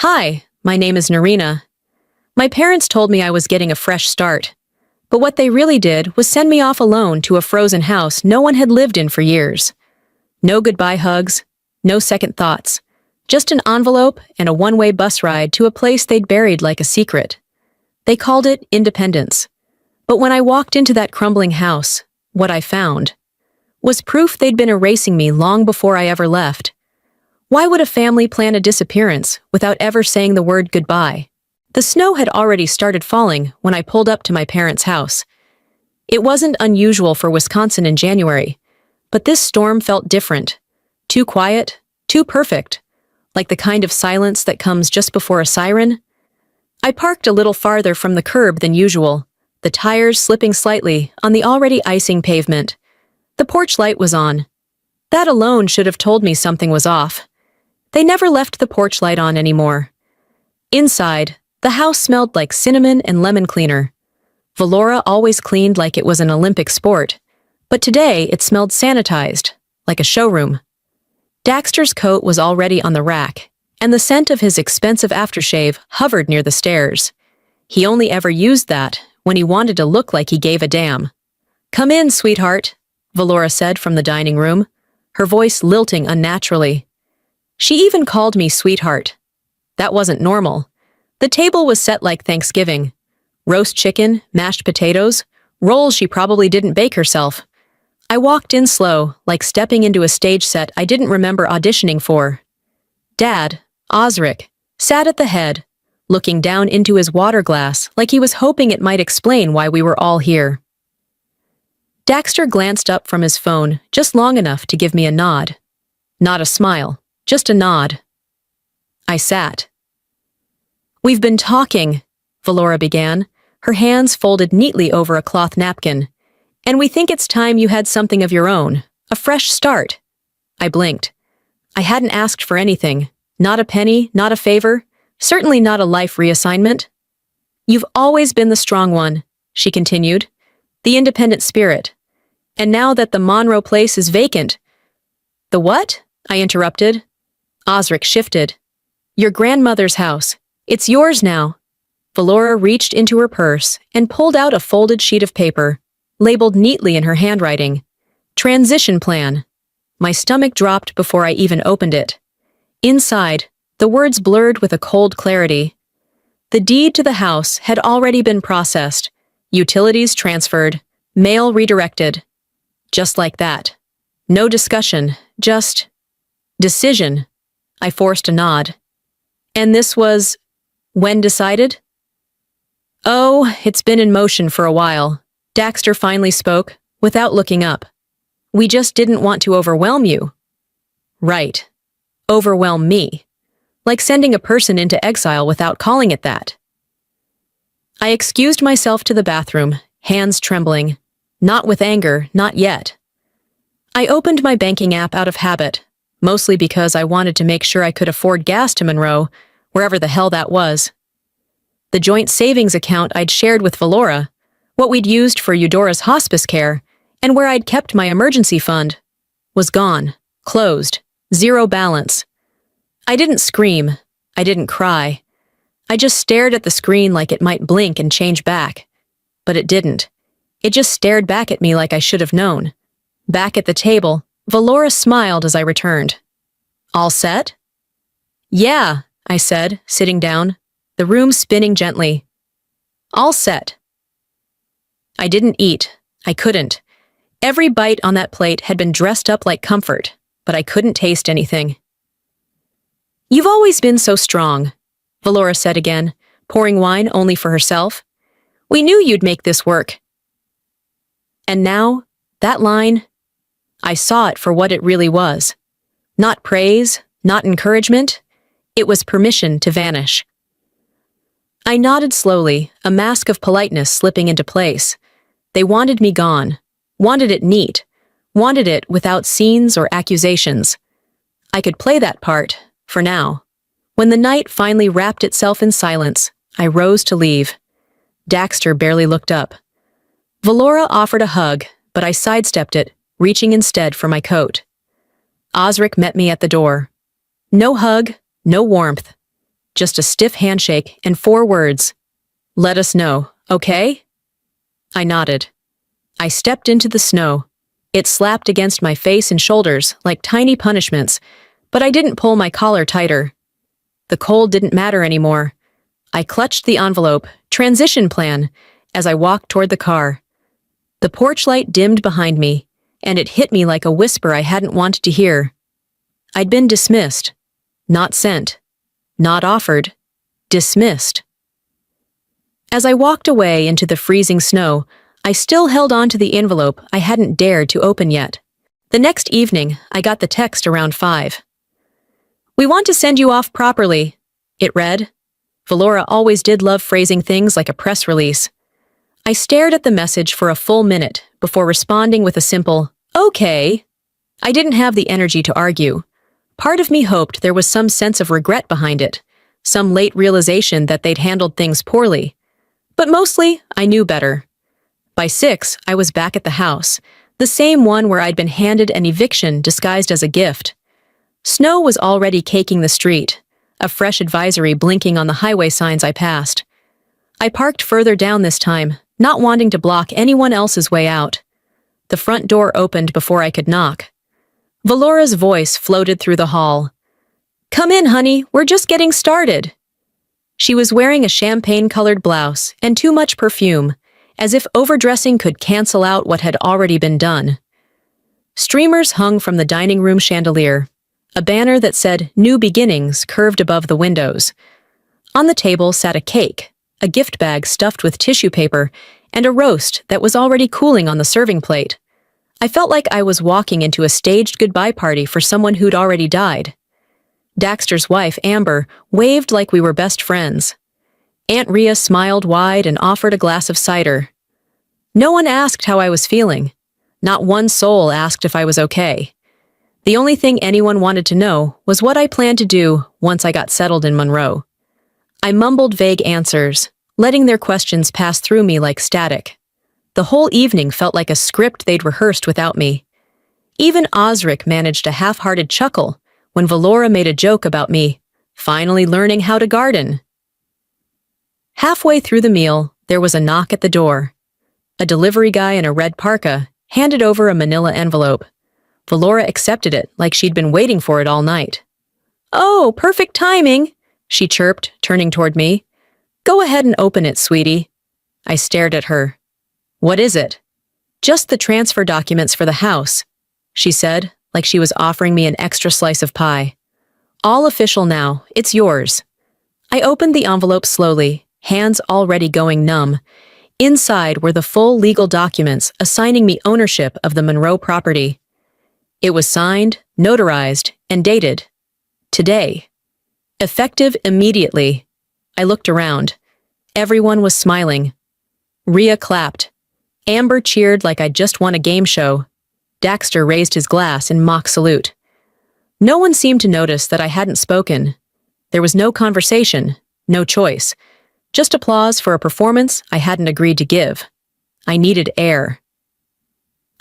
Hi, my name is Narina. My parents told me I was getting a fresh start, but what they really did was send me off alone to a frozen house no one had lived in for years. No goodbye hugs, no second thoughts, just an envelope and a one-way bus ride to a place they'd buried like a secret. They called it independence. But when I walked into that crumbling house, what I found was proof they'd been erasing me long before I ever left. Why would a family plan a disappearance without ever saying the word goodbye? The snow had already started falling when I pulled up to my parents' house. It wasn't unusual for Wisconsin in January, but this storm felt different. Too quiet, too perfect, like the kind of silence that comes just before a siren. I parked a little farther from the curb than usual, the tires slipping slightly on the already icing pavement. The porch light was on. That alone should have told me something was off. They never left the porch light on anymore. Inside, the house smelled like cinnamon and lemon cleaner. Valora always cleaned like it was an Olympic sport, but today it smelled sanitized, like a showroom. Daxter's coat was already on the rack, and the scent of his expensive aftershave hovered near the stairs. He only ever used that when he wanted to look like he gave a damn. "Come in, sweetheart," Valora said from the dining room, her voice lilting unnaturally. She even called me sweetheart. That wasn't normal. The table was set like Thanksgiving. Roast chicken, mashed potatoes, rolls she probably didn't bake herself. I walked in slow, like stepping into a stage set I didn't remember auditioning for. Dad, Osric, sat at the head, looking down into his water glass like he was hoping it might explain why we were all here. Daxter glanced up from his phone just long enough to give me a nod. Not a smile. Just a nod. I sat. "We've been talking," Valora began, her hands folded neatly over a cloth napkin, "and we think it's time you had something of your own, a fresh start." I blinked. I hadn't asked for anything, not a penny, not a favor, certainly not a life reassignment. "You've always been the strong one," she continued, "the independent spirit. And now that the Monroe place is vacant—" "The what?" I interrupted. Osric shifted. "Your grandmother's house. It's yours now." Valora reached into her purse and pulled out a folded sheet of paper, labeled neatly in her handwriting. "Transition plan." My stomach dropped before I even opened it. Inside, the words blurred with a cold clarity. The deed to the house had already been processed, utilities transferred, mail redirected. Just like that. No discussion, just decision. I forced a nod. "And this was when decided?" "Oh, it's been in motion for a while," Daxter finally spoke, without looking up. "We just didn't want to overwhelm you." Right. Overwhelm me. Like sending a person into exile without calling it that. I excused myself to the bathroom, hands trembling. Not with anger, not yet. I opened my banking app out of habit, mostly because I wanted to make sure I could afford gas to Monroe, wherever the hell that was. The joint savings account I'd shared with Valora, what we'd used for Eudora's hospice care, and where I'd kept my emergency fund, was gone, closed, zero balance. I didn't scream. I didn't cry. I just stared at the screen like it might blink and change back. But it didn't. It just stared back at me like I should have known. Back at the table, Valora smiled as I returned. "All set?" "Yeah," I said, sitting down, the room spinning gently. "All set." I didn't eat. I couldn't. Every bite on that plate had been dressed up like comfort, but I couldn't taste anything. "You've always been so strong," Valora said again, pouring wine only for herself. "We knew you'd make this work." And now, that line, I saw it for what it really was. Not praise, not encouragement. It was permission to vanish. I nodded slowly, a mask of politeness slipping into place. They wanted me gone, wanted it neat, wanted it without scenes or accusations. I could play that part, for now. When the night finally wrapped itself in silence, I rose to leave. Daxter barely looked up. Valora offered a hug, but I sidestepped it, reaching instead for my coat. Osric met me at the door. No hug, no warmth. just a stiff handshake and 4 words. Let us know, okay? I nodded. I stepped into the snow. It slapped against my face and shoulders like tiny punishments, but I didn't pull my collar tighter. The cold didn't matter anymore. I clutched the envelope, transition plan, as I walked toward the car. The porch light dimmed behind me, and it hit me like a whisper I hadn't wanted to hear. I'd been dismissed. Not sent. Not offered. Dismissed. As I walked away into the freezing snow, I still held on to the envelope I hadn't dared to open yet. The next evening, I got the text around 5. "We want to send you off properly," it read. Valora always did love phrasing things like a press release. I stared at the message for a full minute before responding with a simple, "Okay." I didn't have the energy to argue. Part of me hoped there was some sense of regret behind it, some late realization that they'd handled things poorly. But mostly, I knew better. By 6, I was back at the house, the same one where I'd been handed an eviction disguised as a gift. Snow was already caking the street, a fresh advisory blinking on the highway signs I passed. I parked further down this time, not wanting to block anyone else's way out. The front door opened before I could knock. Valora's voice floated through the hall. "Come in, honey, we're just getting started." She was wearing a champagne-colored blouse and too much perfume, as if overdressing could cancel out what had already been done. Streamers hung from the dining room chandelier. A banner that said "New Beginnings" curved above the windows. On the table sat a cake, a gift bag stuffed with tissue paper, and a roast that was already cooling on the serving plate. I felt like I was walking into a staged goodbye party for someone who'd already died. Daxter's wife, Amber, waved like we were best friends. Aunt Rhea smiled wide and offered a glass of cider. No one asked how I was feeling. Not one soul asked if I was okay. The only thing anyone wanted to know was what I planned to do once I got settled in Monroe. I mumbled vague answers, letting their questions pass through me like static. The whole evening felt like a script they'd rehearsed without me. Even Osric managed a half-hearted chuckle when Valora made a joke about me finally learning how to garden. Halfway through the meal, there was a knock at the door. A delivery guy in a red parka handed over a manila envelope. Valora accepted it like she'd been waiting for it all night. "Oh, perfect timing," she chirped, turning toward me. "Go ahead and open it, sweetie." I stared at her. "What is it?" "Just the transfer documents for the house," she said, like she was offering me an extra slice of pie. "All official now. It's yours." I opened the envelope slowly, hands already going numb. Inside were the full legal documents assigning me ownership of the Monroe property. It was signed, notarized, and dated. Today. Effective immediately. I looked around. Everyone was smiling. Rhea clapped. Amber cheered like I'd just won a game show. Daxter raised his glass in mock salute. No one seemed to notice that I hadn't spoken. There was no conversation, no choice. Just applause for a performance I hadn't agreed to give. I needed air.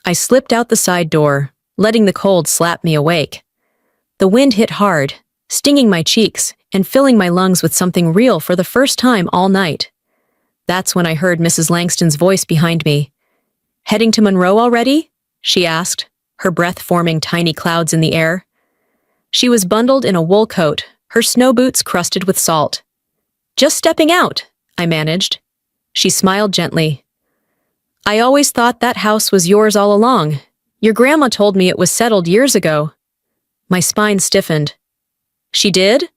I slipped out the side door, letting the cold slap me awake. The wind hit hard, stinging my cheeks and filling my lungs with something real for the first time all night. That's when I heard Mrs. Langston's voice behind me. "Heading to Monroe already?" she asked, her breath forming tiny clouds in the air. She was bundled in a wool coat, her snow boots crusted with salt. "Just stepping out," I managed. She smiled gently. "I always thought that house was yours all along. Your grandma told me it was settled years ago." My spine stiffened. "She did?"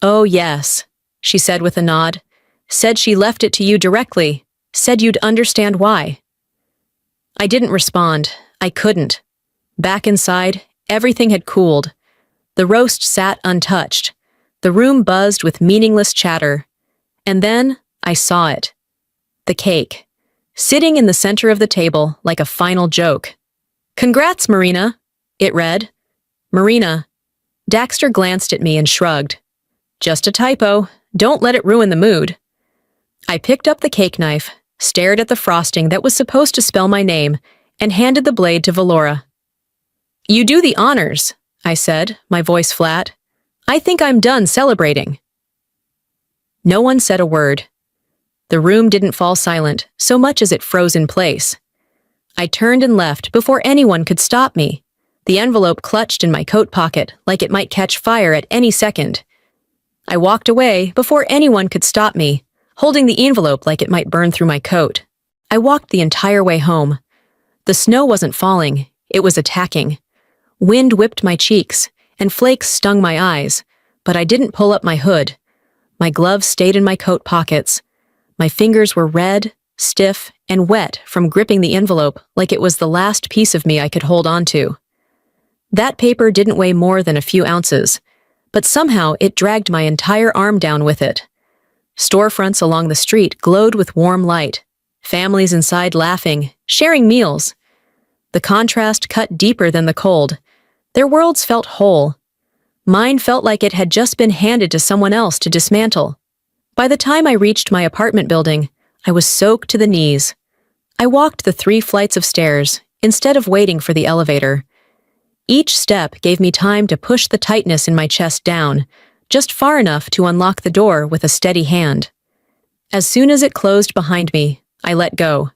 "Oh, yes," she said with a nod. "Said she left it to you directly. Said you'd understand why." I didn't respond. I couldn't. Back inside, everything had cooled. The roast sat untouched. The room buzzed with meaningless chatter. And then I saw it. The cake. Sitting in the center of the table like a final joke. "Congrats, Marina," it read. "Marina." Daxter glanced at me and shrugged. "Just a typo. Don't let it ruin the mood." I picked up the cake knife, stared at the frosting that was supposed to spell my name, and handed the blade to Valora. "You do the honors," I said, my voice flat. "I think I'm done celebrating." No one said a word. The room didn't fall silent so much as it froze in place. I turned and left before anyone could stop me, the envelope clutched in my coat pocket like it might catch fire at any second. I walked away before anyone could stop me, holding the envelope like it might burn through my coat. I walked the entire way home. The snow wasn't falling, it was attacking. Wind whipped my cheeks, and flakes stung my eyes, but I didn't pull up my hood. My gloves stayed in my coat pockets. My fingers were red, stiff, and wet from gripping the envelope like it was the last piece of me I could hold on to. That paper didn't weigh more than a few ounces, but somehow it dragged my entire arm down with it. Storefronts along the street glowed with warm light, families inside laughing, sharing meals. The contrast cut deeper than the cold. Their worlds felt whole. Mine felt like it had just been handed to someone else to dismantle. By the time I reached my apartment building, I was soaked to the knees. I walked the 3 flights of stairs instead of waiting for the elevator. Each step gave me time to push the tightness in my chest down, just far enough to unlock the door with a steady hand. As soon as it closed behind me, I let go.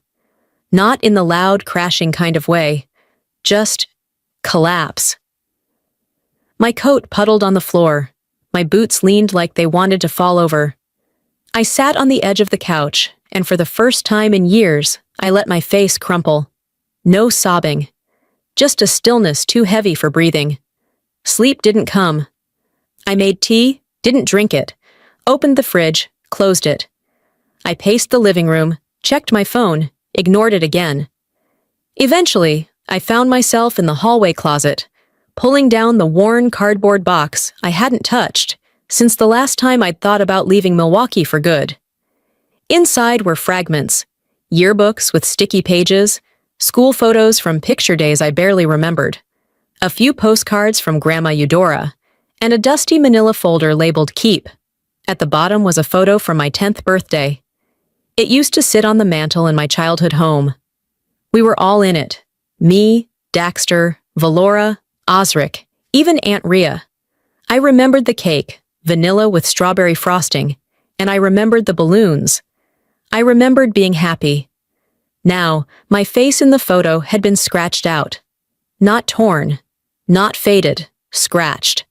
Not in the loud, crashing kind of way, just collapse. My coat puddled on the floor. My boots leaned like they wanted to fall over. I sat on the edge of the couch, and for the first time in years, I let my face crumple. No sobbing. Just a stillness too heavy for breathing. Sleep didn't come. I made tea, didn't drink it, opened the fridge, closed it. I paced the living room, checked my phone, ignored it again. Eventually, I found myself in the hallway closet, pulling down the worn cardboard box I hadn't touched since the last time I'd thought about leaving Milwaukee for good. Inside were fragments, yearbooks with sticky pages, school photos from picture days I barely remembered, a few postcards from Grandma Eudora, and a dusty manila folder labeled Keep. At the bottom was a photo from my 10th birthday. It used to sit on the mantel in my childhood home. We were all in it. Me, Daxter, Valora, Osric, even Aunt Rhea. I remembered the cake, vanilla with strawberry frosting, and I remembered the balloons. I remembered being happy. Now, my face in the photo had been scratched out. Not torn, not faded, scratched.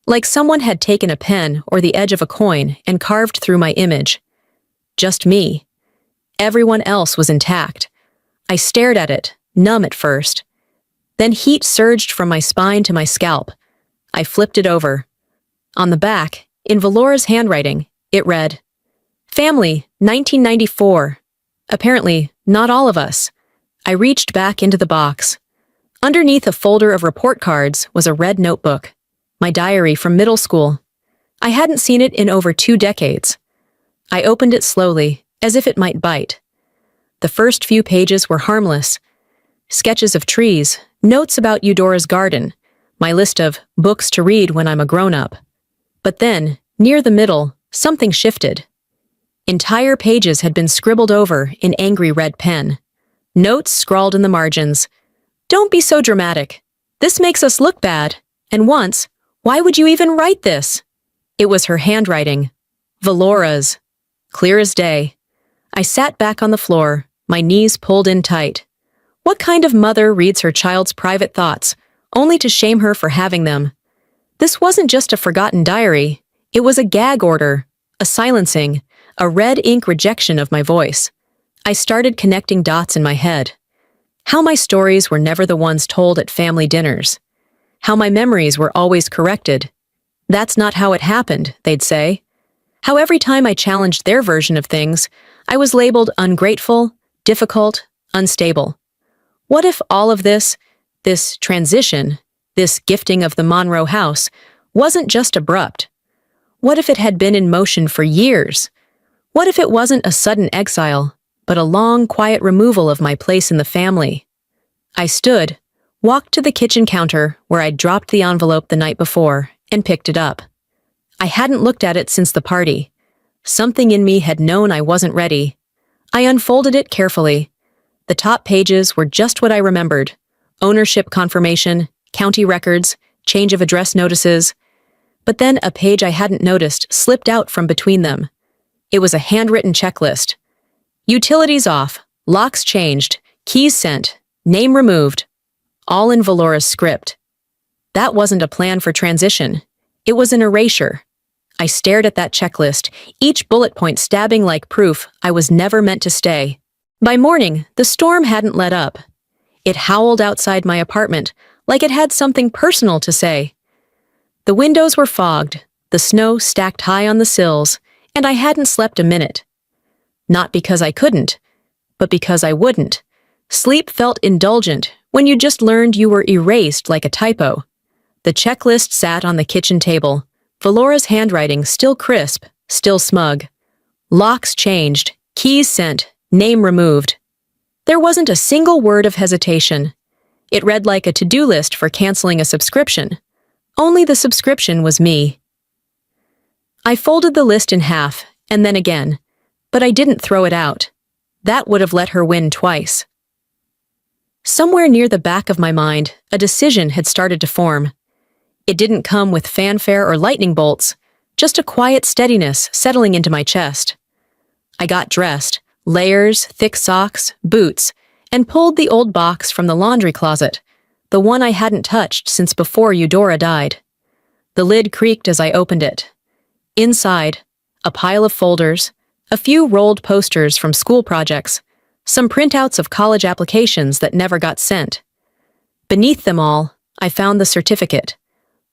Like someone had taken a pen or the edge of a coin and carved through my image. Just me. Everyone else was intact. I stared at it, numb at first. Then heat surged from my spine to my scalp. I flipped it over. On the back, in Valora's handwriting, it read, "Family, 1994. Apparently, not all of us." I reached back into the box. Underneath a folder of report cards was a red notebook, my diary from middle school. I hadn't seen it in over 2 decades. I opened it slowly, as if it might bite. The first few pages were harmless. Sketches of trees, notes about Eudora's garden, my list of books to read when I'm a grown-up. But then, near the middle, something shifted. Entire pages had been scribbled over in angry red pen. Notes scrawled in the margins. "Don't be so dramatic. This makes us look bad. And once, why would you even write this?" It was her handwriting. Valora's. Clear as day. I sat back on the floor, my knees pulled in tight. What kind of mother reads her child's private thoughts, only to shame her for having them? This wasn't just a forgotten diary. It was a gag order, a silencing, a red ink rejection of my voice. I started connecting dots in my head. How my stories were never the ones told at family dinners. How my memories were always corrected. "That's not how it happened," they'd say. How every time I challenged their version of things, I was labeled ungrateful, difficult, unstable. What if all of this transition, this gifting of the Monroe house, wasn't just abrupt? What if it had been in motion for years? What if it wasn't a sudden exile, but a long, quiet removal of my place in the family? I stood, walked to the kitchen counter where I'd dropped the envelope the night before, and picked it up. I hadn't looked at it since the party. Something in me had known I wasn't ready. I unfolded it carefully. The top pages were just what I remembered. Ownership confirmation, county records, change of address notices. But then a page I hadn't noticed slipped out from between them. It was a handwritten checklist. Utilities off, locks changed, keys sent, name removed. All in Valora's script. That wasn't a plan for transition. It was an erasure. I stared at that checklist, each bullet point stabbing like proof I was never meant to stay. By morning, the storm hadn't let up. It howled outside my apartment, like it had something personal to say. The windows were fogged, the snow stacked high on the sills, and I hadn't slept a minute. Not because I couldn't, but because I wouldn't. Sleep felt indulgent when you just learned you were erased like a typo. The checklist sat on the kitchen table, Valora's handwriting still crisp, still smug. Locks changed, keys sent, name removed. There wasn't a single word of hesitation. It read like a to-do list for canceling a subscription. Only the subscription was me. I folded the list in half, and then again, but I didn't throw it out. That would have let her win twice. Somewhere near the back of my mind, a decision had started to form. It didn't come with fanfare or lightning bolts, just a quiet steadiness settling into my chest. I got dressed, layers, thick socks, boots, and pulled the old box from the laundry closet, the one I hadn't touched since before Eudora died. The lid creaked as I opened it. Inside, a pile of folders, a few rolled posters from school projects, some printouts of college applications that never got sent. Beneath them all, I found the certificate.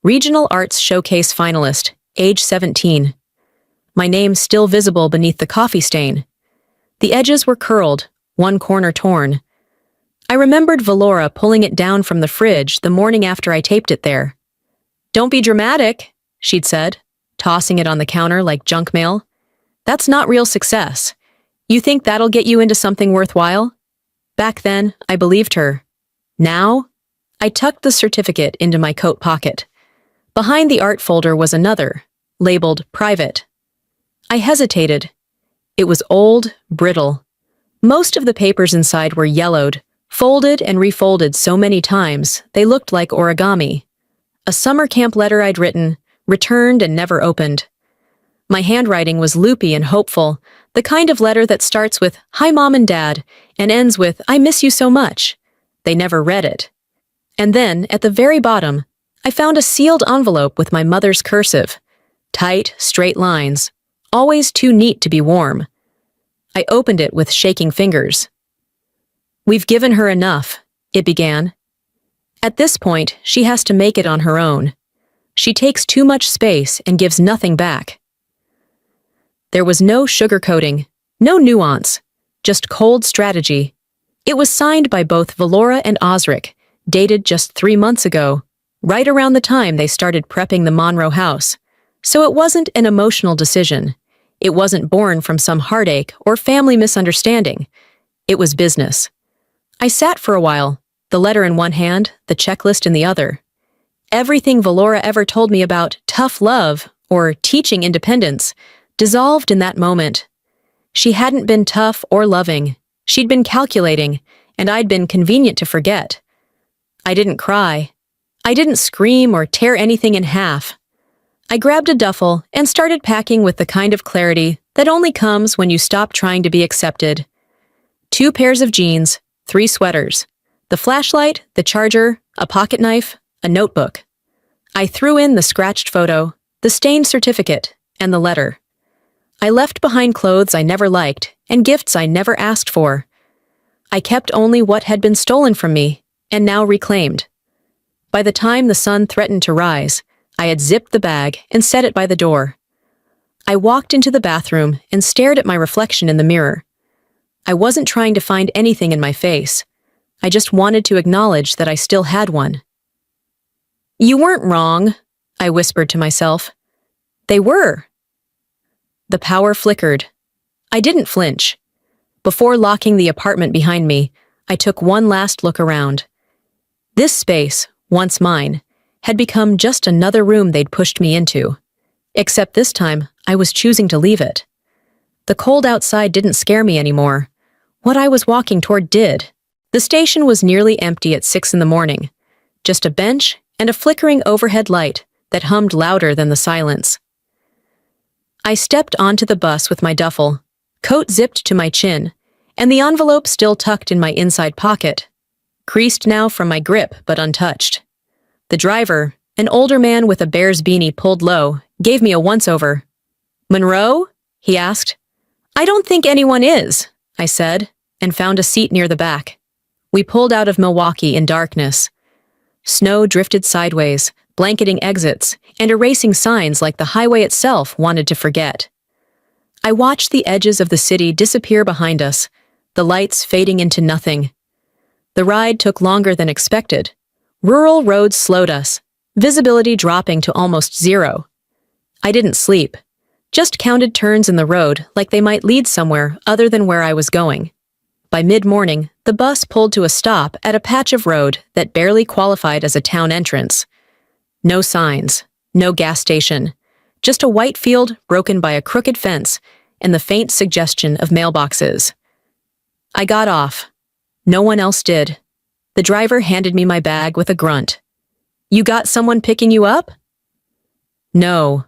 Regional Arts Showcase finalist, age 17. My name still visible beneath the coffee stain. The edges were curled, one corner torn. I remembered Valora pulling it down from the fridge the morning after I taped it there. "Don't be dramatic," she'd said, tossing it on the counter like junk mail. "That's not real success. You think that'll get you into something worthwhile?" Back then, I believed her. Now, I tucked the certificate into my coat pocket. Behind the art folder was another, labeled private. I hesitated. It was old, brittle. Most of the papers inside were yellowed, folded and refolded so many times they looked like origami. A summer camp letter I'd written, returned and never opened. My handwriting was loopy and hopeful, the kind of letter that starts with, "Hi Mom and Dad," and ends with, "I miss you so much." They never read it. And then, at the very bottom, I found a sealed envelope with my mother's cursive. Tight, straight lines, always too neat to be warm. I opened it with shaking fingers. "We've given her enough," it began. "At this point, she has to make it on her own. She takes too much space and gives nothing back." There was no sugarcoating, no nuance, just cold strategy. It was signed by both Valora and Osric, dated just 3 months ago, right around the time they started prepping the Monroe house. So it wasn't an emotional decision. It wasn't born from some heartache or family misunderstanding. It was business. I sat for a while, the letter in one hand, the checklist in the other. Everything Valora ever told me about tough love or teaching independence dissolved in that moment. She hadn't been tough or loving. She'd been calculating, and I'd been convenient to forget. I didn't cry. I didn't scream or tear anything in half. I grabbed a duffel and started packing with the kind of clarity that only comes when you stop trying to be accepted. 2 pairs of jeans, 3 sweaters, the flashlight, the charger, a pocket knife, a notebook. I threw in the scratched photo, the stained certificate, and the letter. I left behind clothes I never liked and gifts I never asked for. I kept only what had been stolen from me and now reclaimed. By the time the sun threatened to rise, I had zipped the bag and set it by the door. I walked into the bathroom and stared at my reflection in the mirror. I wasn't trying to find anything in my face. I just wanted to acknowledge that I still had one. "You weren't wrong," I whispered to myself. "They were." The power flickered. I didn't flinch. Before locking the apartment behind me, I took one last look around. This space, once mine, had become just another room they'd pushed me into. Except this time, I was choosing to leave it. The cold outside didn't scare me anymore. What I was walking toward did. The station was nearly empty at 6 in the morning. Just a bench and a flickering overhead light that hummed louder than the silence. I stepped onto the bus with my duffel, coat zipped to my chin, and the envelope still tucked in my inside pocket, creased now from my grip but untouched. The driver, an older man with a bear's beanie pulled low, gave me a once-over. "Monroe?" he asked. "I don't think anyone is," I said, and found a seat near the back. We pulled out of Milwaukee in darkness. Snow drifted sideways, blanketing exits and erasing signs like the highway itself wanted to forget. I watched the edges of the city disappear behind us, the lights fading into nothing. The ride took longer than expected. Rural roads slowed us, visibility dropping to almost zero. I didn't sleep, just counted turns in the road like they might lead somewhere other than where I was going. By mid-morning, the bus pulled to a stop at a patch of road that barely qualified as a town entrance. No signs, no gas station, just a white field broken by a crooked fence and the faint suggestion of mailboxes. I got off. No one else did. The driver handed me my bag with a grunt. "You got someone picking you up?" "No."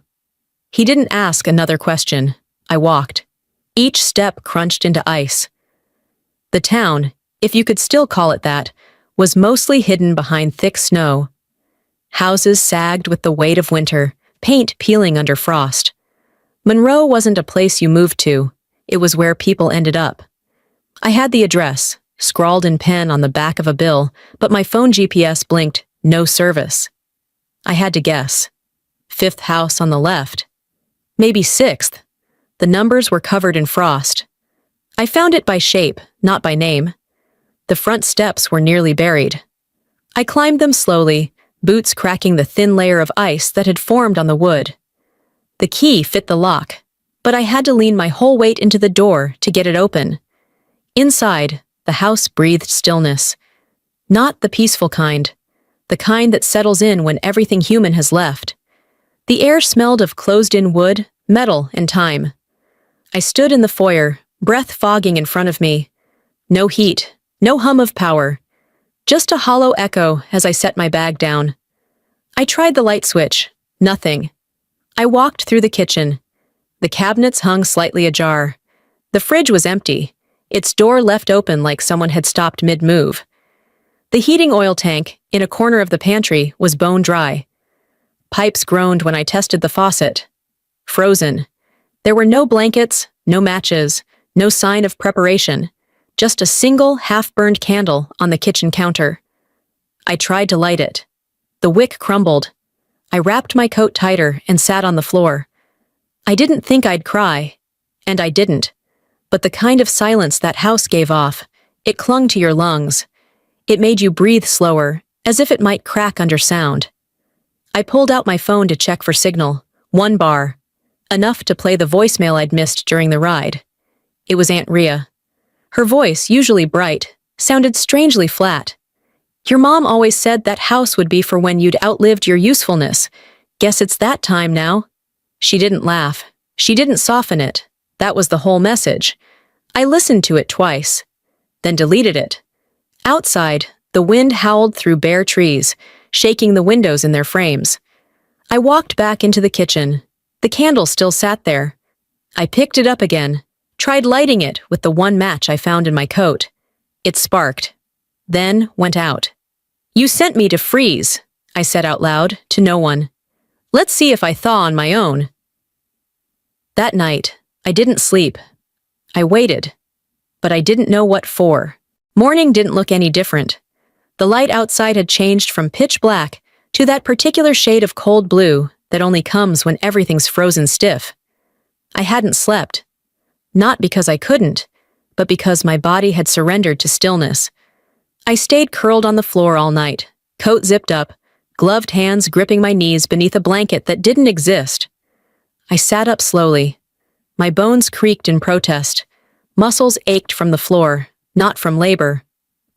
He didn't ask another question. I walked. Each step crunched into ice. The town, if you could still call it that, was mostly hidden behind thick snow. Houses sagged with the weight of winter, paint peeling under frost. Monroe wasn't a place you moved to. It was where people ended up. I had the address, scrawled in pen on the back of a bill, but my phone GPS blinked, "No service." I had to guess. 5th house on the left. Maybe 6th. The numbers were covered in frost. I found it by shape, not by name. The front steps were nearly buried. I climbed them slowly, boots cracking the thin layer of ice that had formed on the wood. The key fit the lock, but I had to lean my whole weight into the door to get it open. Inside, the house breathed stillness. Not the peaceful kind, the kind that settles in when everything human has left. The air smelled of closed-in wood, metal, and time. I stood in the foyer, breath fogging in front of me. No heat, no hum of power. Just a hollow echo as I set my bag down. I tried the light switch. Nothing. I walked through the kitchen. The cabinets hung slightly ajar. The fridge was empty, its door left open like someone had stopped mid-move. The heating oil tank, in a corner of the pantry, was bone dry. Pipes groaned when I tested the faucet. Frozen. There were no blankets, no matches, no sign of preparation, just a single half-burned candle on the kitchen counter. I tried to light it. The wick crumbled. I wrapped my coat tighter and sat on the floor. I didn't think I'd cry, and I didn't. But the kind of silence that house gave off, it clung to your lungs. It made you breathe slower, as if it might crack under sound. I pulled out my phone to check for signal. 1 bar. Enough to play the voicemail I'd missed during the ride. It was Aunt Rhea. Her voice, usually bright, sounded strangely flat. "Your mom always said that house would be for when you'd outlived your usefulness. Guess it's that time now." She didn't laugh. She didn't soften it. That was the whole message. I listened to it twice, then deleted it. Outside, the wind howled through bare trees, shaking the windows in their frames. I walked back into the kitchen. The candle still sat there. I picked it up again, tried lighting it with the one match I found in my coat. It sparked, then went out. "You sent me to freeze," I said out loud, to no one. "Let's see if I thaw on my own." That night, I didn't sleep. I waited, but I didn't know what for. Morning didn't look any different. The light outside had changed from pitch black to that particular shade of cold blue that only comes when everything's frozen stiff. I hadn't slept. Not because I couldn't, but because my body had surrendered to stillness. I stayed curled on the floor all night, coat zipped up, gloved hands gripping my knees beneath a blanket that didn't exist. I sat up slowly. My bones creaked in protest. Muscles ached from the floor, not from labor,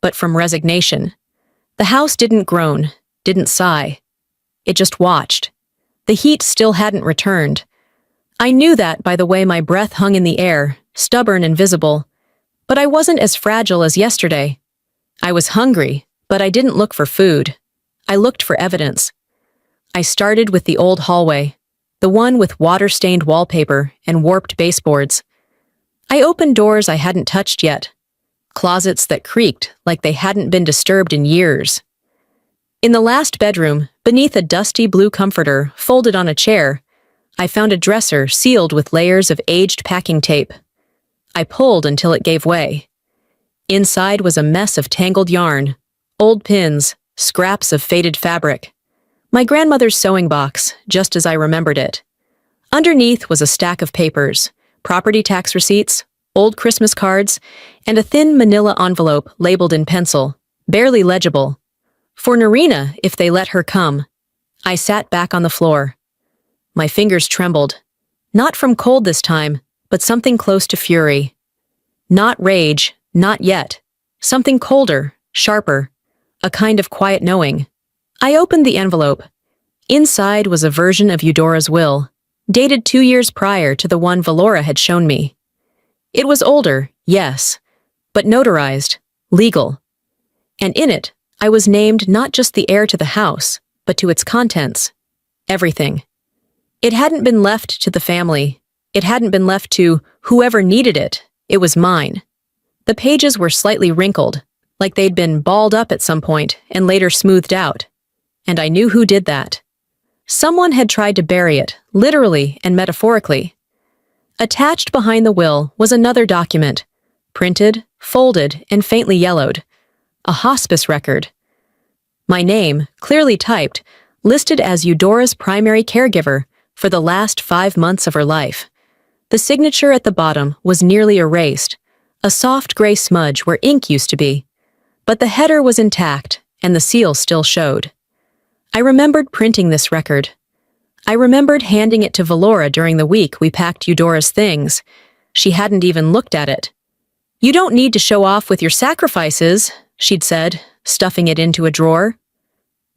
but from resignation. The house didn't groan, didn't sigh. It just watched. The heat still hadn't returned. I knew that by the way my breath hung in the air, stubborn and visible. But I wasn't as fragile as yesterday. I was hungry, but I didn't look for food. I looked for evidence. I started with the old hallway. the one with water-stained wallpaper and warped baseboards. I opened doors I hadn't touched yet, closets that creaked like they hadn't been disturbed in years. In the last bedroom, beneath a dusty blue comforter folded on a chair, I found a dresser sealed with layers of aged packing tape. I pulled until it gave way. Inside was a mess of tangled yarn, old pins, scraps of faded fabric. My grandmother's sewing box, just as I remembered it. Underneath was a stack of papers, property tax receipts, old Christmas cards, and a thin manila envelope labeled in pencil, barely legible. For Narina, if they let her come. I sat back on the floor. My fingers trembled. Not from cold this time, but something close to fury. Not rage, not yet. Something colder, sharper. A kind of quiet knowing. I opened the envelope. Inside was a version of Eudora's will, dated 2 years prior to the one Valora had shown me. It was older, yes, but notarized, legal. And in it, I was named not just the heir to the house, but to its contents. Everything. It hadn't been left to the family. It hadn't been left to whoever needed it. It was mine. The pages were slightly wrinkled, like they'd been balled up at some point and later smoothed out. And I knew who did that. Someone had tried to bury it, literally and metaphorically. Attached behind the will was another document, printed, folded, and faintly yellowed. A hospice record. My name, clearly typed, listed as Eudora's primary caregiver for the last 5 months of her life. The signature at the bottom was nearly erased, a soft gray smudge where ink used to be. But the header was intact, and the seal still showed. I remembered printing this record. I remembered handing it to Valora during the week we packed Eudora's things. She hadn't even looked at it. "You don't need to show off with your sacrifices," she'd said, stuffing it into a drawer.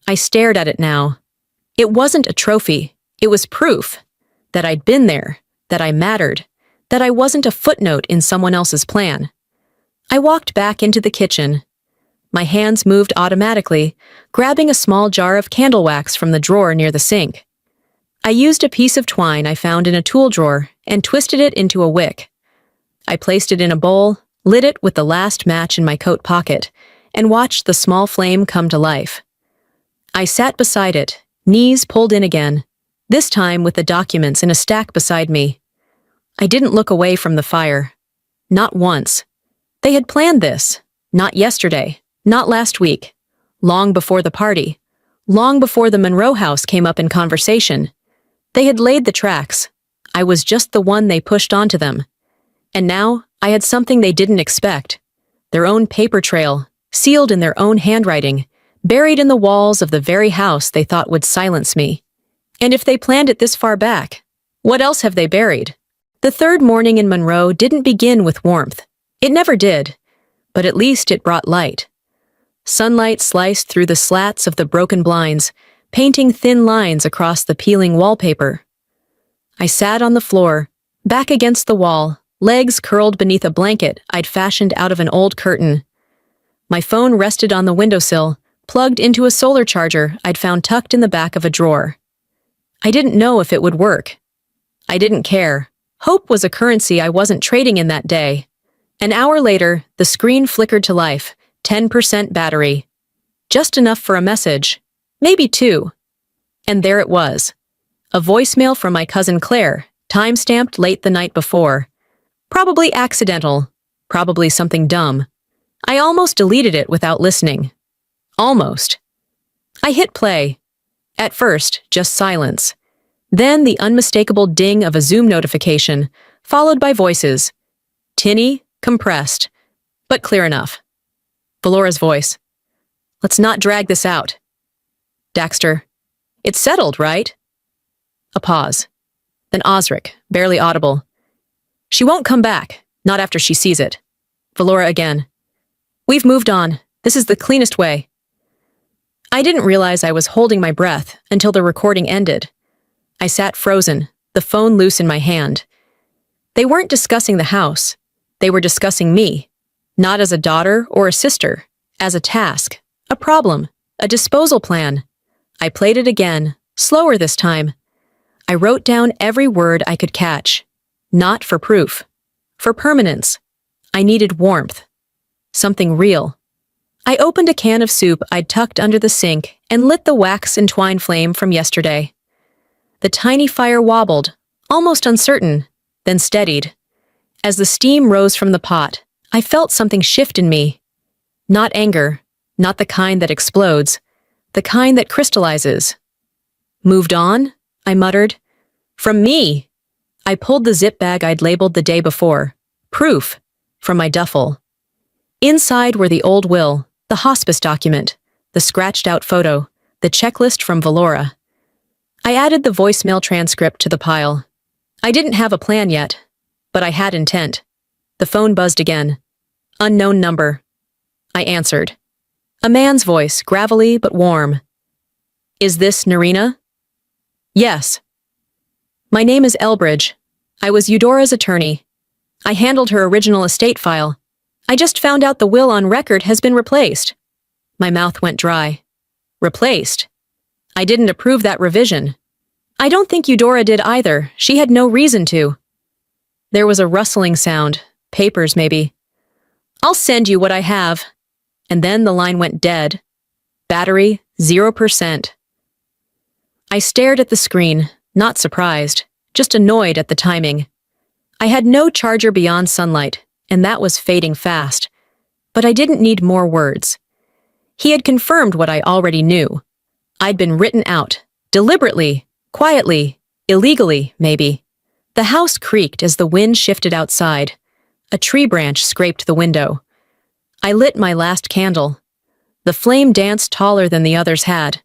I stared at it now. It wasn't a trophy. It was proof that I'd been there, that I mattered, that I wasn't a footnote in someone else's plan. I walked back into the kitchen. My hands moved automatically, grabbing a small jar of candle wax from the drawer near the sink. I used a piece of twine I found in a tool drawer and twisted it into a wick. I placed it in a bowl, lit it with the last match in my coat pocket, and watched the small flame come to life. I sat beside it, knees pulled in again, this time with the documents in a stack beside me. I didn't look away from the fire. Not once. They had planned this. Not yesterday. Not last week. Long before the party. Long before the Monroe house came up in conversation. They had laid the tracks. I was just the one they pushed onto them. And now, I had something they didn't expect. Their own paper trail, sealed in their own handwriting, buried in the walls of the very house they thought would silence me. And if they planned it this far back, what else have they buried? The third morning in Monroe didn't begin with warmth. It never did. But at least it brought light. Sunlight sliced through the slats of the broken blinds, painting thin lines across the peeling wallpaper. I sat on the floor, back against the wall, legs curled beneath a blanket I'd fashioned out of an old curtain. My phone rested on the windowsill, plugged into a solar charger I'd found tucked in the back of a drawer. I didn't know if it would work. I didn't care. Hope was a currency I wasn't trading in that day. An hour later, the screen flickered to life, 10% battery. Just enough for a message. Maybe 2. And there it was. A voicemail from my cousin Claire, time-stamped late the night before. Probably accidental. Probably something dumb. I almost deleted it without listening. Almost. I hit play. At first, just silence. Then the unmistakable ding of a Zoom notification, followed by voices. Tinny, compressed, but clear enough. Valora's voice. "Let's not drag this out." Daxter. "It's settled, right?" A pause. Then Osric, barely audible. "She won't come back, not after she sees it." Valora again. "We've moved on. This is the cleanest way." I didn't realize I was holding my breath until the recording ended. I sat frozen, the phone loose in my hand. They weren't discussing the house. They were discussing me. Not as a daughter or a sister, as a task, a problem, a disposal plan. I played it again, slower this time. I wrote down every word I could catch. Not for proof. For permanence. I needed warmth. Something real. I opened a can of soup I'd tucked under the sink and lit the wax-entwined flame from yesterday. The tiny fire wobbled, almost uncertain, then steadied. As the steam rose from the pot, I felt something shift in me. Not anger, not the kind that explodes, the kind that crystallizes. Moved on? I muttered. From me! I pulled the zip bag I'd labeled the day before. Proof. From my duffel. Inside were the old will, the hospice document, the scratched-out photo, the checklist from Valora. I added the voicemail transcript to the pile. I didn't have a plan yet, but I had intent. The phone buzzed again. Unknown number. I answered. A man's voice, gravelly but warm. Is this Narina? Yes. My name is Elbridge. I was Eudora's attorney. I handled her original estate file. I just found out the will on record has been replaced. My mouth went dry. Replaced? I didn't approve that revision. I don't think Eudora did either. She had no reason to. There was a rustling sound. Papers, maybe. I'll send you what I have. And then the line went dead. Battery, 0%. I stared at the screen, not surprised, just annoyed at the timing. I had no charger beyond sunlight, and that was fading fast. But I didn't need more words. He had confirmed what I already knew. I'd been written out, deliberately, quietly, illegally, maybe. The house creaked as the wind shifted outside. A tree branch scraped the window. I lit my last candle. The flame danced taller than the others had.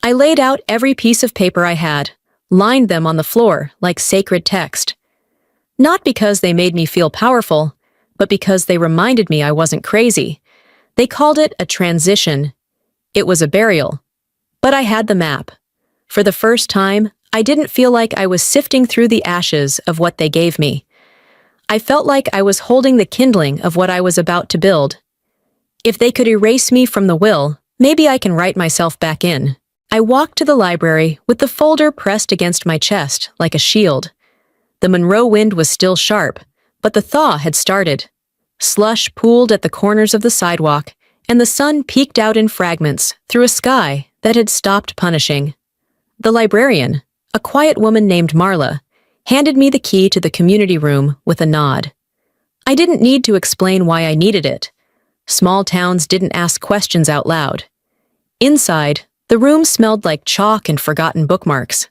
I laid out every piece of paper I had, lined them on the floor like sacred text. Not because they made me feel powerful, but because they reminded me I wasn't crazy. They called it a transition. It was a burial. But I had the map. For the first time, I didn't feel like I was sifting through the ashes of what they gave me. I felt like I was holding the kindling of what I was about to build. If they could erase me from the will, maybe I can write myself back in. I walked to the library with the folder pressed against my chest like a shield. The Monroe wind was still sharp, but the thaw had started. Slush pooled at the corners of the sidewalk, and the sun peeked out in fragments through a sky that had stopped punishing. The librarian, a quiet woman named Marla, handed me the key to the community room with a nod. I didn't need to explain why I needed it. Small towns didn't ask questions out loud. Inside, the room smelled like chalk and forgotten bookmarks.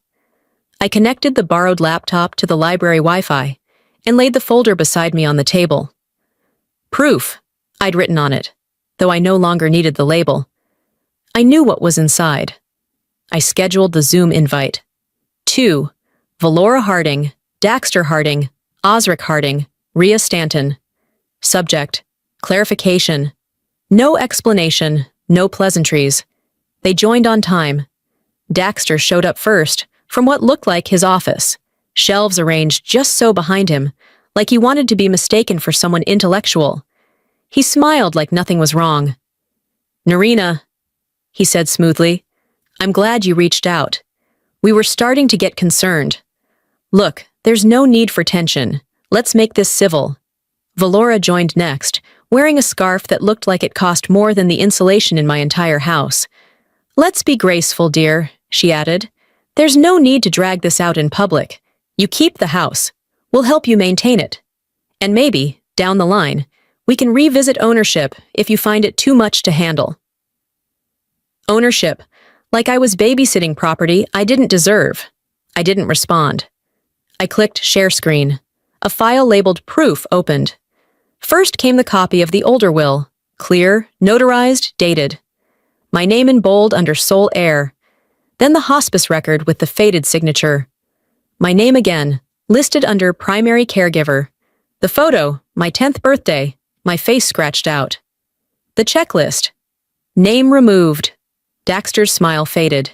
I connected the borrowed laptop to the library Wi-Fi and laid the folder beside me on the table. Proof, I'd written on it, though I no longer needed the label. I knew what was inside. I scheduled the Zoom invite. 2. Valora Harding, Daxter Harding, Osric Harding, Rhea Stanton. Subject, clarification. No explanation, no pleasantries. They joined on time. Daxter showed up first, from what looked like his office. Shelves arranged just so behind him, like he wanted to be mistaken for someone intellectual. He smiled like nothing was wrong. Narina, he said smoothly, I'm glad you reached out. We were starting to get concerned. Look, there's no need for tension. Let's make this civil. Valora joined next, wearing a scarf that looked like it cost more than the insulation in my entire house. Let's be graceful, dear, she added. There's no need to drag this out in public. You keep the house. We'll help you maintain it. And maybe, down the line, we can revisit ownership if you find it too much to handle. Ownership. Like I was babysitting property I didn't deserve. I didn't respond. I clicked share screen. A file labeled proof opened. First came the copy of the older will. Clear, notarized, dated. My name in bold under sole heir. Then the hospice record with the faded signature. My name again, listed under primary caregiver. The photo, my 10th birthday, my face scratched out. The checklist. Name removed. Daxter's smile faded.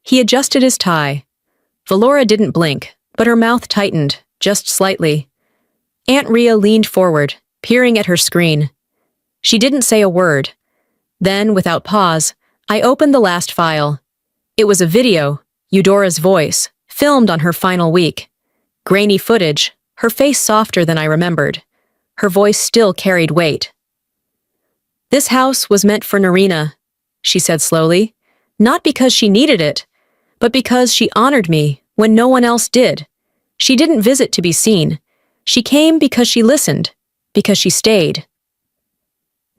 He adjusted his tie. Valora didn't blink, but her mouth tightened, just slightly. Aunt Rhea leaned forward, peering at her screen. She didn't say a word. Then, without pause, I opened the last file. It was a video, Eudora's voice, filmed on her final week. Grainy footage, her face softer than I remembered. Her voice still carried weight. "This house was meant for Narina," she said slowly, "not because she needed it, but because she honored me when no one else did. She didn't visit to be seen. She came because she listened, because she stayed."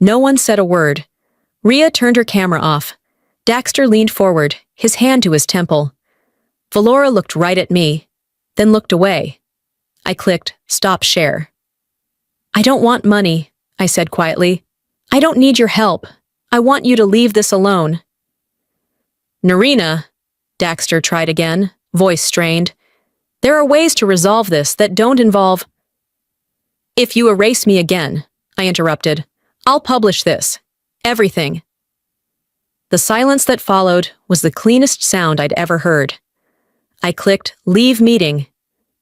No one said a word. Rhea turned her camera off. Daxter leaned forward, his hand to his temple. Valora looked right at me, then looked away. I clicked stop share. "I don't want money," I said quietly. "I don't need your help. I want you to leave this alone." "Narina," Daxter tried again, voice strained. "There are ways to resolve this that don't involve—" "If you erase me again," I interrupted, "I'll publish this. Everything." The silence that followed was the cleanest sound I'd ever heard. I clicked leave meeting.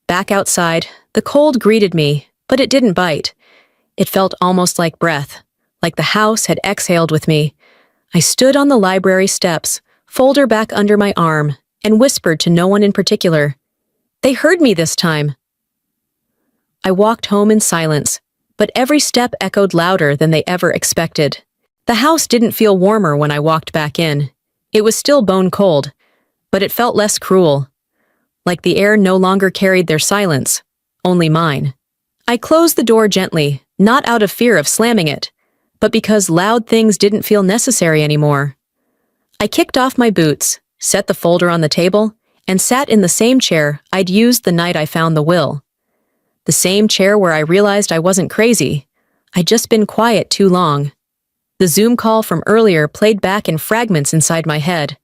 Back outside, the cold greeted me, but it didn't bite. It felt almost like breath, like the house had exhaled with me. I stood on the library steps, folder back under my arm, and whispered to no one in particular. They heard me this time. I walked home in silence, but every step echoed louder than they ever expected. The house didn't feel warmer when I walked back in. It was still bone cold, but it felt less cruel. Like the air no longer carried their silence, only mine. I closed the door gently, not out of fear of slamming it, but because loud things didn't feel necessary anymore. I kicked off my boots, set the folder on the table, and sat in the same chair I'd used the night I found the will. The same chair where I realized I wasn't crazy. I'd just been quiet too long. The Zoom call from earlier played back in fragments inside my head.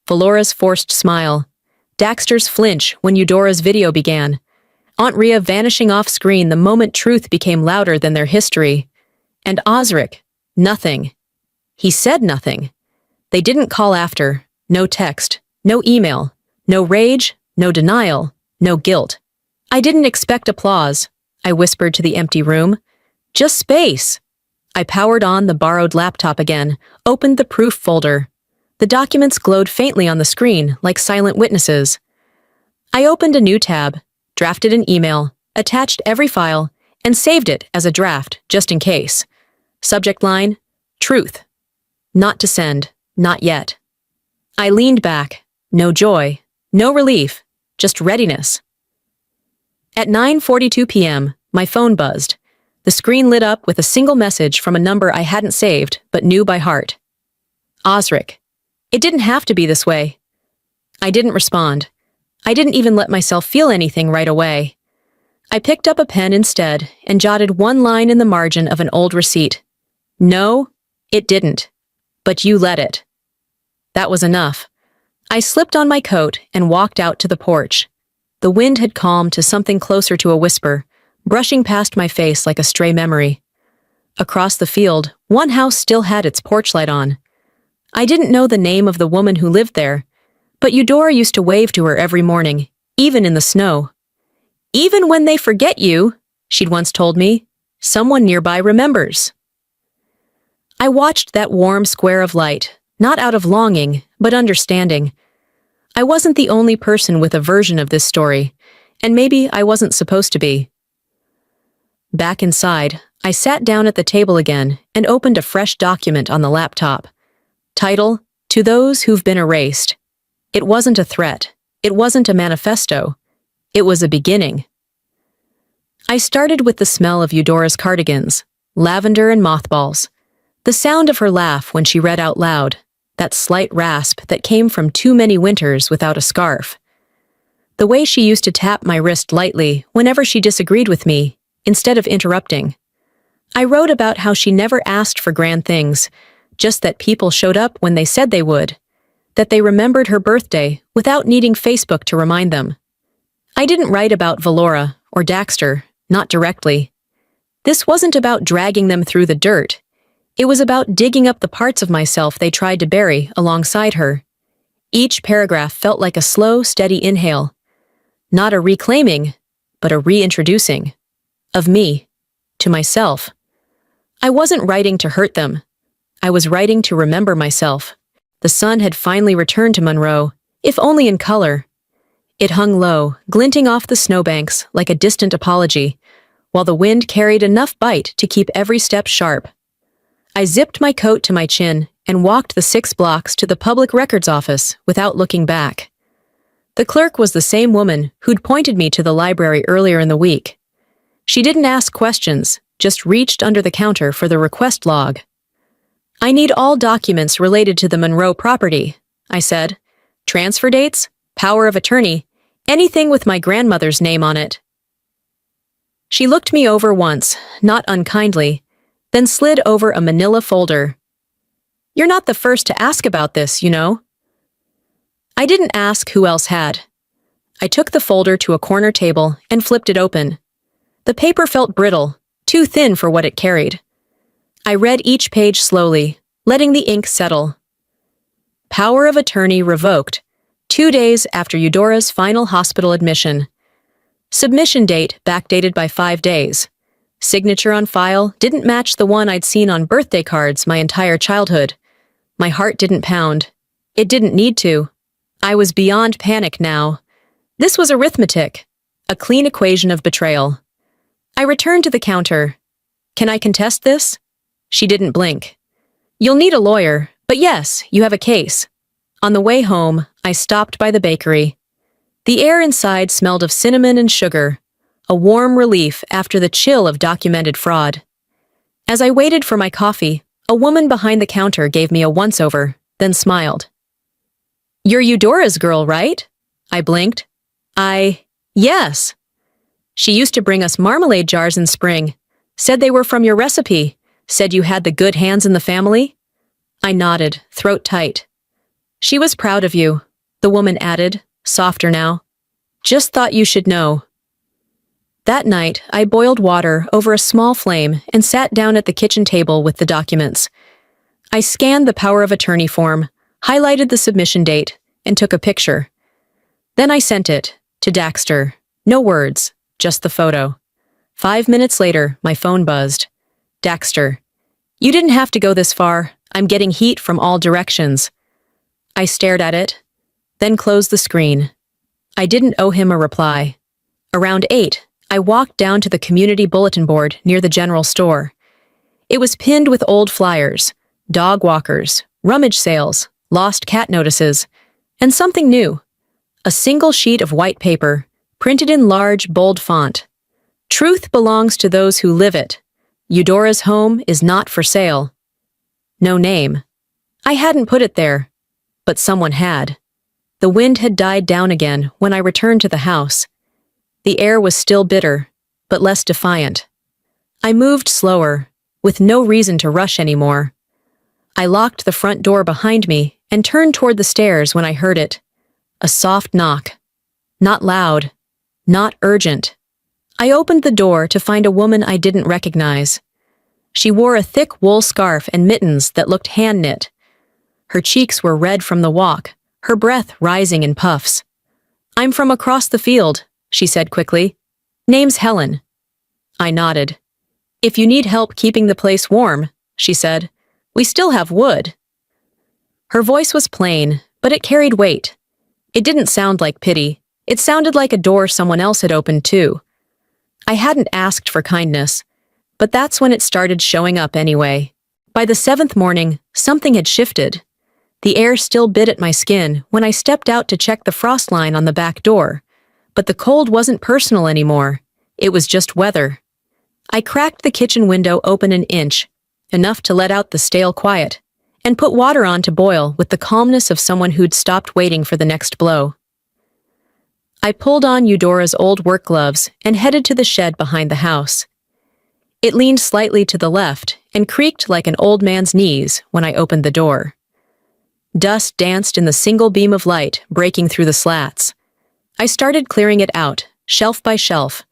Valora's forced smile, Daxter's flinch when Eudora's video began, Aunt Rhea vanishing off screen the moment truth became louder than their history, and Osric, nothing. He said nothing. They didn't call after, no text, no email, no rage, no denial, no guilt. I didn't expect applause, I whispered to the empty room. Just space. I powered on the borrowed laptop again, opened the proof folder. The documents glowed faintly on the screen, like silent witnesses. I opened a new tab, drafted an email, attached every file, and saved it as a draft, just in case. Subject line, truth. Not to send, not yet. I leaned back, no joy, no relief, just readiness. At 9:42 p.m., my phone buzzed. The screen lit up with a single message from a number I hadn't saved, but knew by heart. Osric. It didn't have to be this way. I didn't respond. I didn't even let myself feel anything right away. I picked up a pen instead and jotted one line in the margin of an old receipt. No, it didn't. But you let it. That was enough. I slipped on my coat and walked out to the porch. The wind had calmed to something closer to a whisper, brushing past my face like a stray memory. Across the field, one house still had its porch light on. I didn't know the name of the woman who lived there, but Eudora used to wave to her every morning, even in the snow. Even when they forget you, she'd once told me, someone nearby remembers. I watched that warm square of light, not out of longing, but understanding. I wasn't the only person with a version of this story, and maybe I wasn't supposed to be. Back inside, I sat down at the table again and opened a fresh document on the laptop. Title, To Those Who've Been Erased. It wasn't a threat. It wasn't a manifesto. It was a beginning. I started with the smell of Eudora's cardigans, lavender and mothballs. The sound of her laugh when she read out loud, that slight rasp that came from too many winters without a scarf. The way she used to tap my wrist lightly whenever she disagreed with me, instead of interrupting. I wrote about how she never asked for grand things, just that people showed up when they said they would, that they remembered her birthday without needing Facebook to remind them. I didn't write about Valora or Daxter, not directly. This wasn't about dragging them through the dirt. It was about digging up the parts of myself they tried to bury alongside her. Each paragraph felt like a slow, steady inhale. Not a reclaiming, but a reintroducing. Of me, to myself. I wasn't writing to hurt them. I was writing to remember myself. The sun had finally returned to Monroe, if only in color. It hung low, glinting off the snowbanks like a distant apology, while the wind carried enough bite to keep every step sharp. I zipped my coat to my chin and walked the 6 blocks to the public records office without looking back. The clerk was the same woman who'd pointed me to the library earlier in the week. She didn't ask questions, just reached under the counter for the request log. "I need all documents related to the Monroe property," I said. "Transfer dates, power of attorney, anything with my grandmother's name on it." She looked me over once, not unkindly, then slid over a manila folder. "You're not the first to ask about this, you know." I didn't ask who else had. I took the folder to a corner table and flipped it open. The paper felt brittle, too thin for what it carried. I read each page slowly, letting the ink settle. Power of attorney revoked, 2 days after Eudora's final hospital admission. Submission date backdated by 5 days. Signature on file didn't match the one I'd seen on birthday cards my entire childhood. My heart didn't pound. It didn't need to. I was beyond panic now. This was arithmetic, a clean equation of betrayal. I returned to the counter. "Can I contest this?" She didn't blink. "You'll need a lawyer, but yes, you have a case." On the way home, I stopped by the bakery. The air inside smelled of cinnamon and sugar, a warm relief after the chill of documented fraud. As I waited for my coffee, a woman behind the counter gave me a once-over, then smiled. "You're Eudora's girl, right?" I blinked. Yes. She used to bring us marmalade jars in spring, said they were from your recipe, said you had the good hands in the family." I nodded, throat tight. "She was proud of you," the woman added, softer now. "Just thought you should know." That night, I boiled water over a small flame and sat down at the kitchen table with the documents. I scanned the power of attorney form, highlighted the submission date, and took a picture. Then I sent it to Daxter. No words, just the photo. 5 minutes later, my phone buzzed. "Daxter, you didn't have to go this far. I'm getting heat from all directions." I stared at it, then closed the screen. I didn't owe him a reply. Around 8, I walked down to the community bulletin board near the general store. It was pinned with old flyers, dog walkers, rummage sales, lost cat notices, and something new. A single sheet of white paper, printed in large, bold font. "Truth belongs to those who live it. Eudora's home is not for sale." No name. I hadn't put it there, but someone had. The wind had died down again when I returned to the house. The air was still bitter, but less defiant. I moved slower, with no reason to rush anymore. I locked the front door behind me and turned toward the stairs when I heard it. A soft knock. Not loud. Not urgent. I opened the door to find a woman I didn't recognize. She wore a thick wool scarf and mittens that looked hand-knit. Her cheeks were red from the walk, her breath rising in puffs. "I'm from across the field," she said quickly. "Name's Helen." I nodded. "If you need help keeping the place warm," she said, "we still have wood." Her voice was plain, but it carried weight. It didn't sound like pity. It sounded like a door someone else had opened too. I hadn't asked for kindness, but that's when it started showing up anyway. By the 7th morning, something had shifted. The air still bit at my skin when I stepped out to check the frost line on the back door, but the cold wasn't personal anymore. It was just weather. I cracked the kitchen window open an inch, enough to let out the stale quiet, and put water on to boil with the calmness of someone who'd stopped waiting for the next blow. I pulled on Eudora's old work gloves and headed to the shed behind the house. It leaned slightly to the left and creaked like an old man's knees when I opened the door. Dust danced in the single beam of light breaking through the slats. I started clearing it out, shelf by shelf.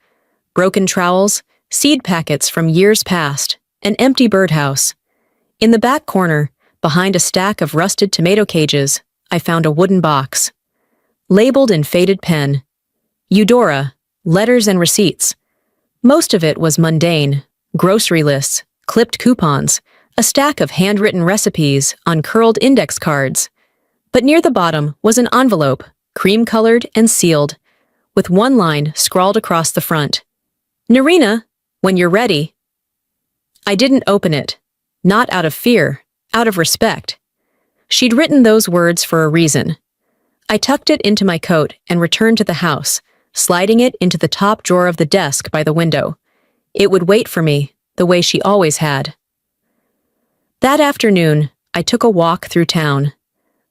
Broken trowels, seed packets from years past, an empty birdhouse. In the back corner, behind a stack of rusted tomato cages, I found a wooden box. Labeled in faded pen, Eudora, letters and receipts. Most of it was mundane, grocery lists, clipped coupons, a stack of handwritten recipes on curled index cards. But near the bottom was an envelope, cream-colored and sealed, with one line scrawled across the front. "Narina, when you're ready." I didn't open it, not out of fear, out of respect. She'd written those words for a reason. I tucked it into my coat and returned to the house, sliding it into the top drawer of the desk by the window. It would wait for me, the way she always had. That afternoon, I took a walk through town.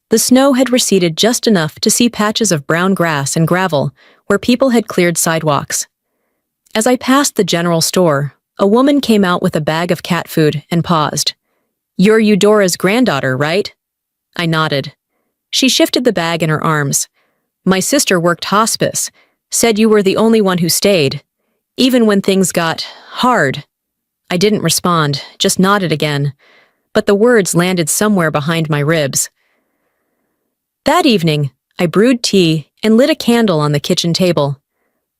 The snow had receded just enough to see patches of brown grass and gravel where people had cleared sidewalks. As I passed the general store, a woman came out with a bag of cat food and paused. "You're Eudora's granddaughter, right?" I nodded. She shifted the bag in her arms. "My sister worked hospice, said you were the only one who stayed, even when things got hard." I didn't respond, just nodded again, but the words landed somewhere behind my ribs. That evening, I brewed tea and lit a candle on the kitchen table.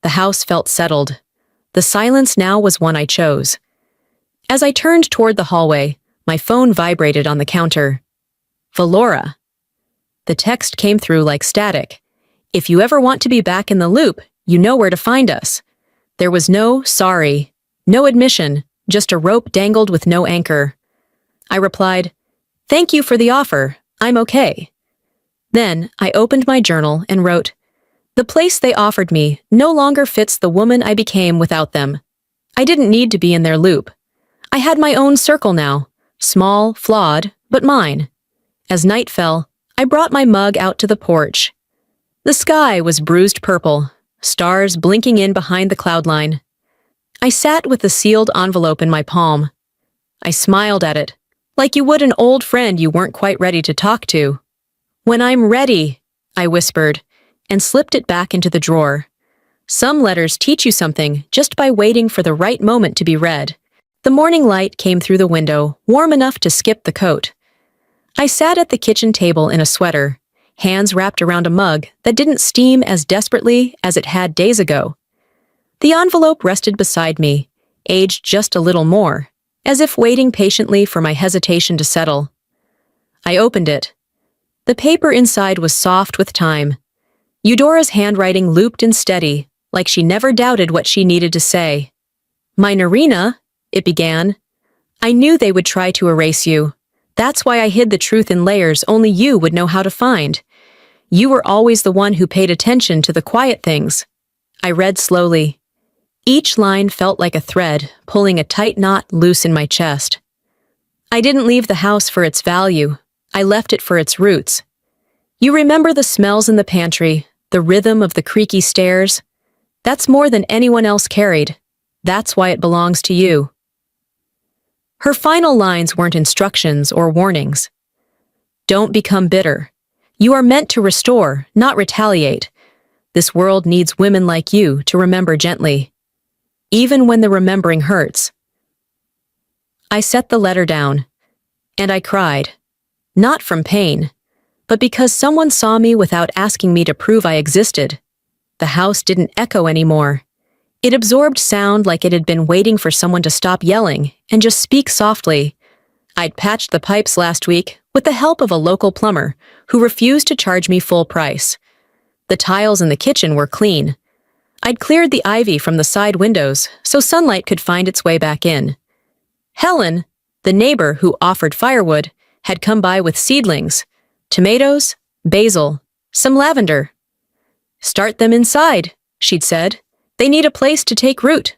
The house felt settled. The silence now was one I chose. As I turned toward the hallway, my phone vibrated on the counter. "Valora." The text came through like static. "If you ever want to be back in the loop, you know where to find us." There was no sorry, no admission, just a rope dangled with no anchor. I replied, "Thank you for the offer, I'm okay." Then I opened my journal and wrote, "The place they offered me no longer fits the woman I became without them. I didn't need to be in their loop. I had my own circle now, small, flawed, but mine." As night fell, I brought my mug out to the porch. The sky was bruised purple, stars blinking in behind the cloud line. I sat with the sealed envelope in my palm. I smiled at it, like you would an old friend you weren't quite ready to talk to. "When I'm ready," I whispered, and slipped it back into the drawer. Some letters teach you something just by waiting for the right moment to be read. The morning light came through the window, warm enough to skip the coat. I sat at the kitchen table in a sweater, hands wrapped around a mug that didn't steam as desperately as it had days ago. The envelope rested beside me, aged just a little more, as if waiting patiently for my hesitation to settle. I opened it. The paper inside was soft with time. Eudora's handwriting looped and steady, like she never doubted what she needed to say. "My Narina," it began. "I knew they would try to erase you. That's why I hid the truth in layers only you would know how to find. You were always the one who paid attention to the quiet things." I read slowly. Each line felt like a thread, pulling a tight knot loose in my chest. "I didn't leave the house for its value. I left it for its roots. You remember the smells in the pantry, the rhythm of the creaky stairs? That's more than anyone else carried. That's why it belongs to you." Her final lines weren't instructions or warnings. "Don't become bitter. You are meant to restore, not retaliate. This world needs women like you to remember gently, even when the remembering hurts." I set the letter down, and I cried. Not from pain, but because someone saw me without asking me to prove I existed. The house didn't echo anymore. It absorbed sound like it had been waiting for someone to stop yelling and just speak softly. I'd patched the pipes last week with the help of a local plumber who refused to charge me full price. The tiles in the kitchen were clean. I'd cleared the ivy from the side windows so sunlight could find its way back in. Helen, the neighbor who offered firewood, had come by with seedlings, tomatoes, basil, some lavender. "Start them inside," she'd said. "They need a place to take root."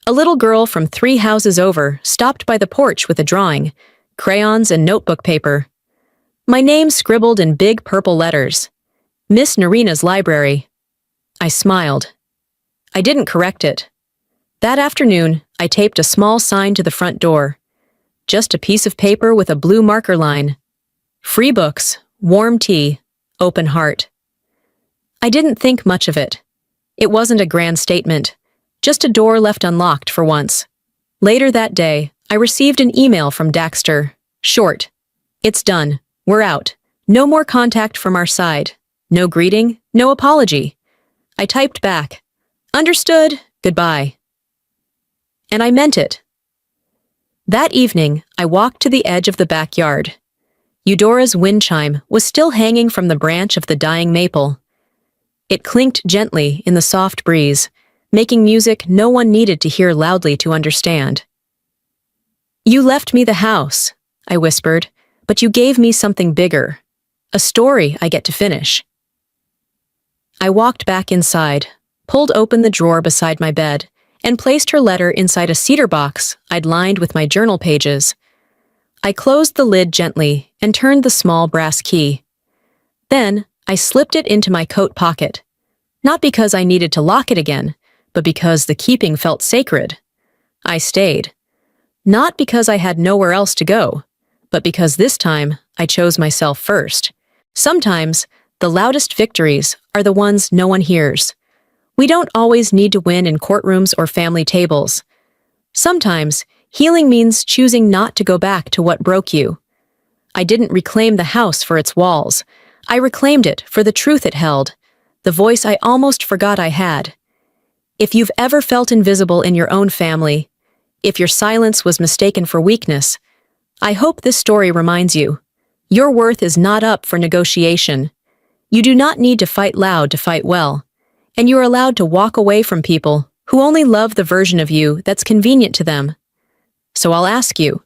A little girl from 3 houses over stopped by the porch with a drawing, crayons and notebook paper. My name scribbled in big purple letters. "Miss Narina's library." I smiled. I didn't correct it. That afternoon, I taped a small sign to the front door. Just a piece of paper with a blue marker line. "Free books, warm tea, open heart." I didn't think much of it. It wasn't a grand statement, just a door left unlocked for once. Later that day, I received an email from Daxter. Short. "It's done. We're out. No more contact from our side. No greeting, no apology." I typed back, "Understood, goodbye." And I meant it. That evening, I walked to the edge of the backyard. Eudora's wind chime was still hanging from the branch of the dying maple. It clinked gently in the soft breeze, making music no one needed to hear loudly to understand. "You left me the house," I whispered, "but you gave me something bigger. A story I get to finish." I walked back inside, pulled open the drawer beside my bed, and placed her letter inside a cedar box I'd lined with my journal pages. I closed the lid gently and turned the small brass key. Then, I slipped it into my coat pocket, not because I needed to lock it again, but because the keeping felt sacred. I stayed. Not because I had nowhere else to go, but because this time I chose myself first. Sometimes, the loudest victories are the ones no one hears. We don't always need to win in courtrooms or family tables. Sometimes, healing means choosing not to go back to what broke you. I didn't reclaim the house for its walls. I reclaimed it for the truth it held, the voice I almost forgot I had. If you've ever felt invisible in your own family, if your silence was mistaken for weakness, I hope this story reminds you, your worth is not up for negotiation. You do not need to fight loud to fight well, and you are allowed to walk away from people who only love the version of you that's convenient to them. So I'll ask you,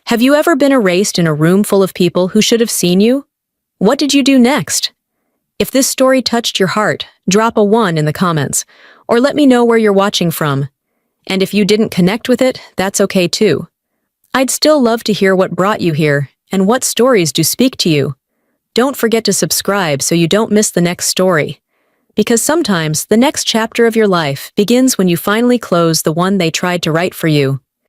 have you ever been erased in a room full of people who should have seen you? What did you do next? If this story touched your heart, drop a 1 in the comments, or let me know where you're watching from. And if you didn't connect with it, that's okay too. I'd still love to hear what brought you here and what stories do speak to you. Don't forget to subscribe so you don't miss the next story. Because sometimes the next chapter of your life begins when you finally close the one they tried to write for you.